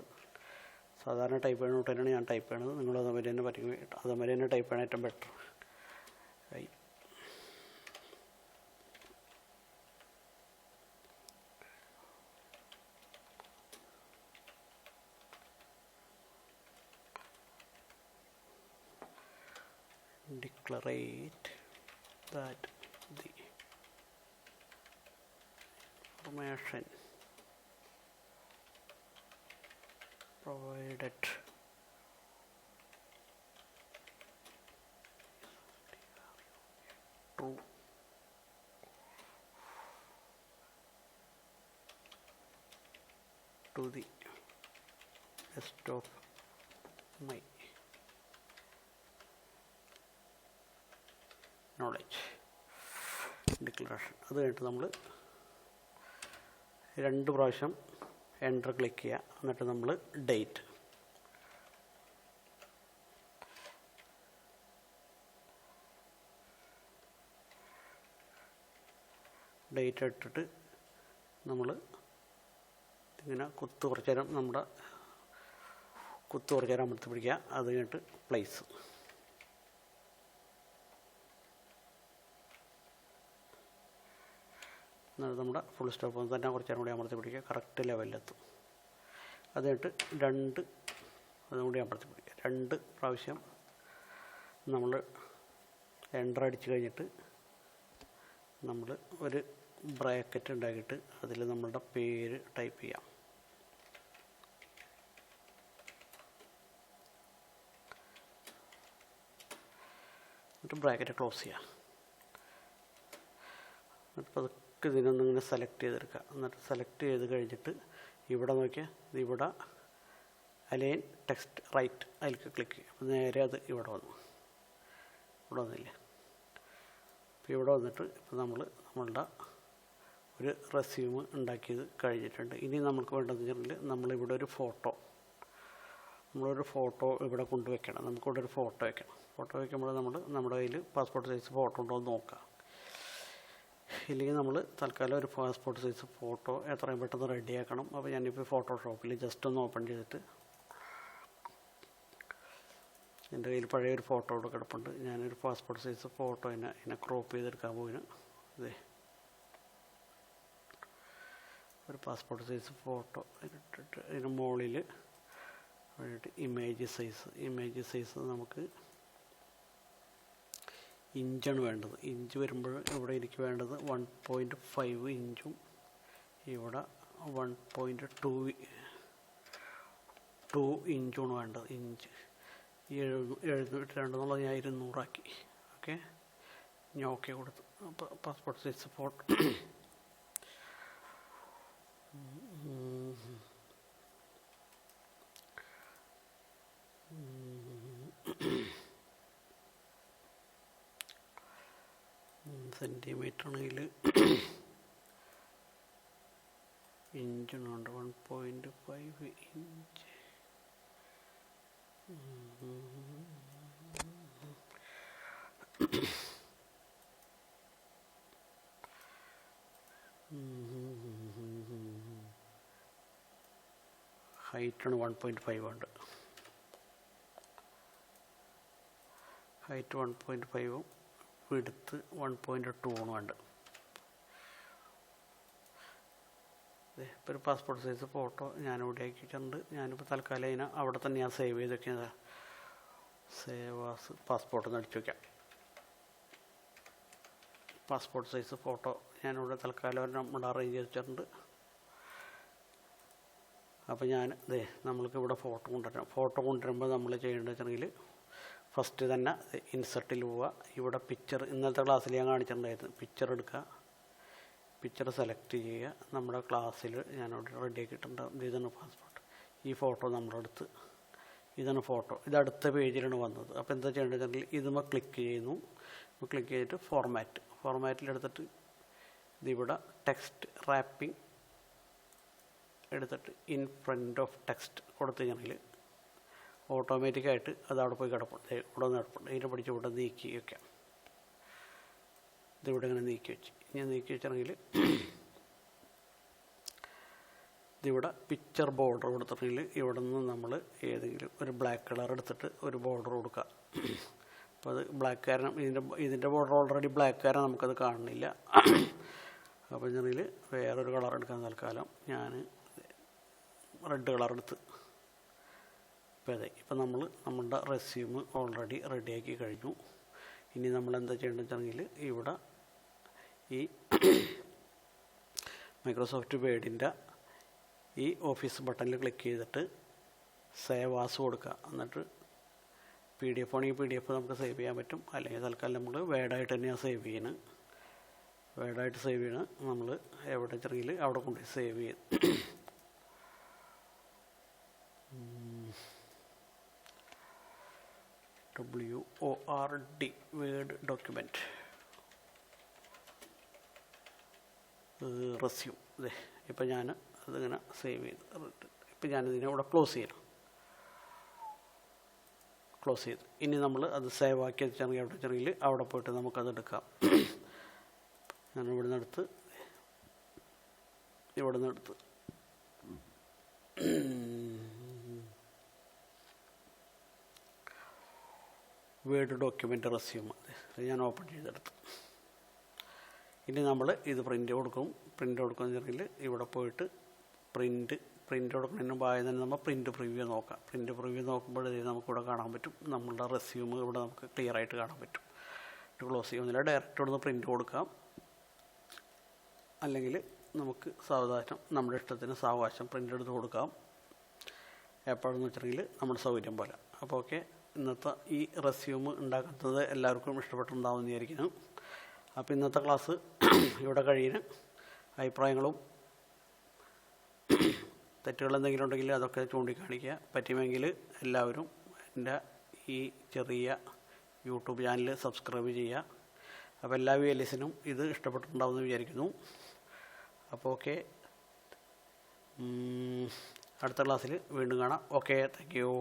സാധാരണ ടൈപ്പ് ചെയ്യുന്ന കൂട്ട് തന്നെയാണ് ഞാൻ ടൈപ്പ് ചെയ്യണത്. നിങ്ങൾ അതുമാതിരി തന്നെ പറ്റും. അതുമാതിരി തന്നെ ടൈപ്പ് ചെയ്യണം ഏറ്റവും better. declarate that the information provided true to the best of my knowledge. Declaration. അത് കഴിഞ്ഞിട്ട് നമ്മൾ 2 പ്രാവശ്യം എൻ്റർ ക്ലിക്ക് ചെയ്യുക. എന്നിട്ട് നമ്മൾ ഡേറ്റ് ഇട്ടിട്ട് നമ്മൾ ഇങ്ങനെ കുറച്ച് നേരം അമർത്തി പിടിക്കുക. അത് കഴിഞ്ഞിട്ട് പ്ലേസ്. എന്നിട്ട് നമ്മുടെ ഫുൾ സ്റ്റോപ്പ് തന്നെ കുറച്ച് നേരം കൂടി അമർത്തി പിടിക്കുക. കറക്റ്റ് ലെവലിലെത്തും. അത് കഴിഞ്ഞിട്ട് അതും കൂടി അമർത്തി പിടിക്കുക. 2 പ്രാവശ്യം നമ്മൾ എൻ്റർ അടിച്ച് കഴിഞ്ഞിട്ട് നമ്മൾ ഒരു ബ്രാക്കറ്റ് ഉണ്ടാക്കിയിട്ട് അതിൽ നമ്മളുടെ പേര് ടൈപ്പ് ചെയ്യാം. എന്നിട്ട് ബ്രാക്കറ്റ് ക്ലോസ് ചെയ്യുക. എന്നിട്ട് പതുക്കെ ഇതിനൊന്നിങ്ങനെ സെലക്ട് ചെയ്തെടുക്കുക. എന്നിട്ട് സെലക്ട് ചെയ്ത് കഴിഞ്ഞിട്ട് ഇവിടെ നോക്കിയാൽ ഇവിടെ അലൈൻ ടെക്സ്റ്റ് റൈറ്റ് അതിലേക്ക് ക്ലിക്ക് ചെയ്യുക. അപ്പോൾ നേരെ അത് ഇവിടെ വന്നില്ലേ. അപ്പോൾ ഇവിടെ വന്നിട്ട് ഇപ്പോൾ നമ്മളുടെ ഒരു റെസ്യൂം ഉണ്ടാക്കിയത് കഴിഞ്ഞിട്ടുണ്ട്. ഇനി നമുക്ക് വേണ്ടതെന്ന് വെച്ചിട്ടുണ്ടെങ്കിൽ നമ്മളിവിടെ ഒരു ഫോട്ടോ ഇവിടെ കൊണ്ടുവയ്ക്കണം. നമുക്കിവിടെ ഒരു ഫോട്ടോ വയ്ക്കണം. ഫോട്ടോ വയ്ക്കുമ്പോൾ നമ്മുടെ കയ്യിൽ പാസ്പോർട്ട് സൈസ് ഫോട്ടോ ഉണ്ടോ എന്ന് നോക്കാം. ഇല്ലെങ്കിൽ നമ്മൾ തൽക്കാലം ഒരു പാസ്പോർട്ട് സൈസ് ഫോട്ടോ എത്രയും പെട്ടെന്ന് റെഡിയാക്കണം. അപ്പോൾ ഞാനിപ്പോൾ ഫോട്ടോഷോപ്പിൽ ജസ്റ്റ് ഒന്ന് ഓപ്പൺ ചെയ്തിട്ട് എൻ്റെ കയ്യിൽ പഴയൊരു ഫോട്ടോ ഇവിടെ കിടപ്പുണ്ട്. ഞാനൊരു പാസ്പോർട്ട് സൈസ് ഫോട്ടോ എന്നെ ക്രോപ്പ് ചെയ്തെടുക്കാൻ പോയിന്. അതെ, ഒരു പാസ്പോർട്ട് സൈസ് ഫോട്ടോ ഇട്ടിട്ട് അതിന് മുകളിൽ വേണ്ടിയിട്ട് ഇമേജ് സൈസ് നമുക്ക് ഇഞ്ചാണ് വേണ്ടത്. ഇഞ്ച് വരുമ്പോൾ ഇവിടെ എനിക്ക് വേണ്ടത് 1.5 ഇഞ്ചും ഇവിടെ 1.2 ഇഞ്ചുമാണ് വേണ്ടത്. ഇഞ്ച് 702 എന്നുള്ളത് ഞാൻ 200 ആക്കി. ഓക്കെ, ഞാൻ ഓക്കെ കൊടുത്തു. അപ്പോൾ പാസ്പോർട്ട് സൈസ് ഫോട്ടോ സെൻറ്റിമീറ്റർ ആണെങ്കിൽ ഇഞ്ചിനുണ്ട് 1.5 ഇഞ്ച്. ഹൈറ്റാണ് 1.5 ഉണ്ട്. ഹൈറ്റ് 1.5 വിഡ്ത്ത് 1.2 ഉണ്ട്. ഇപ്പോൾ ഒരു പാസ്പോർട്ട് സൈസ് ഫോട്ടോ ഞാനിവിടെ ആക്കിയിട്ടുണ്ട്. ഞാനിപ്പോൾ തൽക്കാലം അവിടെ തന്നെ ഞാൻ സേവ് ചെയ്ത് വെക്കുന്നത്. സേവ് ആസ് പാസ്പോർട്ട് എന്ന് അടിച്ചു വയ്ക്കാം. പാസ്പോർട്ട് സൈസ് ഫോട്ടോ ഞാനിവിടെ തൽക്കാലം നമ്മുടെ അറേഞ്ച് ചെയ്ത് വെച്ചിട്ടുണ്ട്. അപ്പോൾ നമ്മൾക്ക് ഇവിടെ ഫോട്ടോ കൊണ്ടുവരുമ്പോൾ നമ്മൾ ചെയ്യേണ്ടത് വെച്ചിട്ടുണ്ടെങ്കിൽ ഫസ്റ്റ് തന്നെ ഇൻസെർട്ടിൽ പോവുക. ഇവിടെ പിക്ചർ ഇന്നലത്തെ ക്ലാസ്സിൽ ഞാൻ കാണിച്ചിട്ടുണ്ടായിരുന്നു. പിക്ചർ എടുക്കുക, പിക്ചർ സെലക്ട് ചെയ്യുക. നമ്മുടെ ക്ലാസ്സിൽ ഞാനവിടെ റെഡി ആക്കിയിട്ടുണ്ടാകും. ഇതാണ് പാസ്പോർട്ട്. ഈ ഫോട്ടോ നമ്മുടെ അടുത്ത് ഇതാണ് ഫോട്ടോ. ഇത് അടുത്ത പേജിലാണ് വന്നത്. അപ്പോൾ എന്താ ചെയ്യേണ്ടത് വെച്ചിട്ടുണ്ടെങ്കിൽ ഇതുമ്പോൾ ക്ലിക്ക് ചെയ്യുന്നു. ക്ലിക്ക് ചെയ്തിട്ട് ഫോർമാറ്റിലെടുത്തിട്ട് ഇതിവിടെ ടെക്സ്റ്റ് റാപ്പിംഗ് എടുത്തിട്ട് ഇൻ ഫ്രണ്ട് ഓഫ് ടെക്സ്റ്റ് കൊടുത്തു കഴിഞ്ഞാൽ ഓട്ടോമാറ്റിക്കായിട്ട് അത് അവിടെ പോയി കിടപ്പുണ്ട്. ഇവിടെ നിന്ന് കിടപ്പുണ്ട്. ഇതിനെ പിടിച്ച് ഇവിടെ നീക്കി വയ്ക്കാം. ഇതിവിടെ ഇങ്ങനെ നീക്കി വെച്ച് വെച്ചിട്ടുണ്ടെങ്കിൽ ഇതിവിടെ പിക്ചർ ബോർഡർ കൊടുത്തിട്ടുണ്ടെങ്കിൽ ഇവിടെ നിന്ന് നമ്മൾ ഏതെങ്കിലും ഒരു ബ്ലാക്ക് കളർ എടുത്തിട്ട് ഒരു ബോർഡർ കൊടുക്കുക. അപ്പോൾ അത് ബ്ലാക്ക് കാരണം ഇതിൻ്റെ ബോർഡർ ഓൾറെഡി ബ്ലാക്ക് കാരണം നമുക്കത് കാണുന്നില്ല. അപ്പോൾ ഇതിൽ വേറൊരു കളർ എടുക്കാൻ തൽക്കാലം ഞാൻ റെഡ് കളർ എടുത്ത്. ഇപ്പോൾ നമ്മളുടെ റെസ്യൂം ഓൾറെഡി റെഡിയാക്കി കഴിഞ്ഞു. ഇനി നമ്മൾ എന്താ ചെയ്യേണ്ടത് വെച്ചാൽ ഇവിടെ ഈ മൈക്രോസോഫ്റ്റ് വേഡിൻ്റെ ഈ ഓഫീസ് ബട്ടണിൽ ക്ലിക്ക് ചെയ്തിട്ട് സേവ് ആസ് കൊടുക്കുക. എന്നിട്ട് PDF ആണെങ്കിൽ PDF നമുക്ക് സേവ് ചെയ്യാൻ പറ്റും, അല്ലെങ്കിൽ തൽക്കാലം നമ്മൾ വേഡായിട്ട് തന്നെയാണ് സേവ് ചെയ്യുന്നത്. വേഡായിട്ട് സേവ് ചെയ്യണം. നമ്മൾ എവിടെ വെച്ചെങ്കിൽ അവിടെ കൊണ്ടുപോയി സേവ് ചെയ്ത് WORD വേഡ് ഡോക്യുമെൻറ്റ് റെസ്യൂം. അതെ, ഇപ്പം ഞാൻ അതിങ്ങനെ സേവ് ചെയ്ത് ഇപ്പം ഞാനിതിനെ ഇവിടെ ക്ലോസ് ചെയ്യണം. ക്ലോസ് ചെയ്ത് ഇനി നമ്മൾ അത് സേവ് ആക്കി വെച്ചാണെങ്കിൽ എവിടെ വെച്ചെങ്കിൽ അവിടെ പോയിട്ട് നമുക്കത് എടുക്കാം. ഞാൻ ഇവിടെ നിന്ന് എടുത്ത് വേഡ് ഡോക്യുമെൻ്റ് റെസ്യൂം ഞാൻ ഓപ്പൺ ചെയ്തെടുത്തു. ഇനി നമ്മൾ ഇത് പ്രിൻ്റ് കൊടുക്കുകയെന്നുണ്ടെങ്കിൽ ഇവിടെ പോയിട്ട് പ്രിൻ്റ് കൊടുക്കുന്നതിന് മുമ്പ് ആദ്യം തന്നെ നമ്മൾ പ്രിൻ്റ് പ്രിവ്യൂ നോക്കാം. പ്രിൻ്റ് പ്രിവ്യൂ നോക്കുമ്പോഴേ നമുക്കിവിടെ കാണാൻ പറ്റും, നമ്മളുടെ റെസ്യൂം ഇവിടെ നമുക്ക് ക്ലിയർ ആയിട്ട് കാണാൻ പറ്റും. ക്ലോസ് ചെയ്യുന്നില്ല, ഡയറക്റ്റ് ഇവിടുന്ന് പ്രിൻ്റ് കൊടുക്കാം. അല്ലെങ്കിൽ നമുക്ക് സാവകാശം നമ്മുടെ ഇഷ്ടത്തിന് സാവകാശം പ്രിൻ്റ് എടുത്ത് കൊടുക്കാം. എപ്പോഴെന്ന് വെച്ചിട്ടുണ്ടെങ്കിൽ നമ്മുടെ സൗകര്യം പോലെ. അപ്പോൾ ഓക്കെ, ഇന്നത്തെ ഈ റെസ്യൂം ഉണ്ടാക്കുന്നത് എല്ലാവർക്കും ഇഷ്ടപ്പെട്ടുണ്ടാവുമെന്ന് വിചാരിക്കുന്നു. അപ്പോൾ ഇന്നത്തെ ക്ലാസ് ഇവിടെ കഴിയുന്നു. അഭിപ്രായങ്ങളും തെറ്റുകൾ എന്തെങ്കിലും ഉണ്ടെങ്കിൽ അതൊക്കെ ചൂണ്ടിക്കാണിക്കുക. പറ്റുമെങ്കിൽ എല്ലാവരും എൻ്റെ ഈ ചെറിയ യൂട്യൂബ് ചാനൽ സബ്സ്ക്രൈബ് ചെയ്യുക. അപ്പോൾ എല്ലാ VLSനും ഇത് ഇഷ്ടപ്പെട്ടിട്ടുണ്ടാവുമെന്ന് വിചാരിക്കുന്നു. അപ്പോൾ ഓക്കെ, അടുത്ത ക്ലാസ്സിൽ വീണ്ടും കാണാം. Okay, thank you.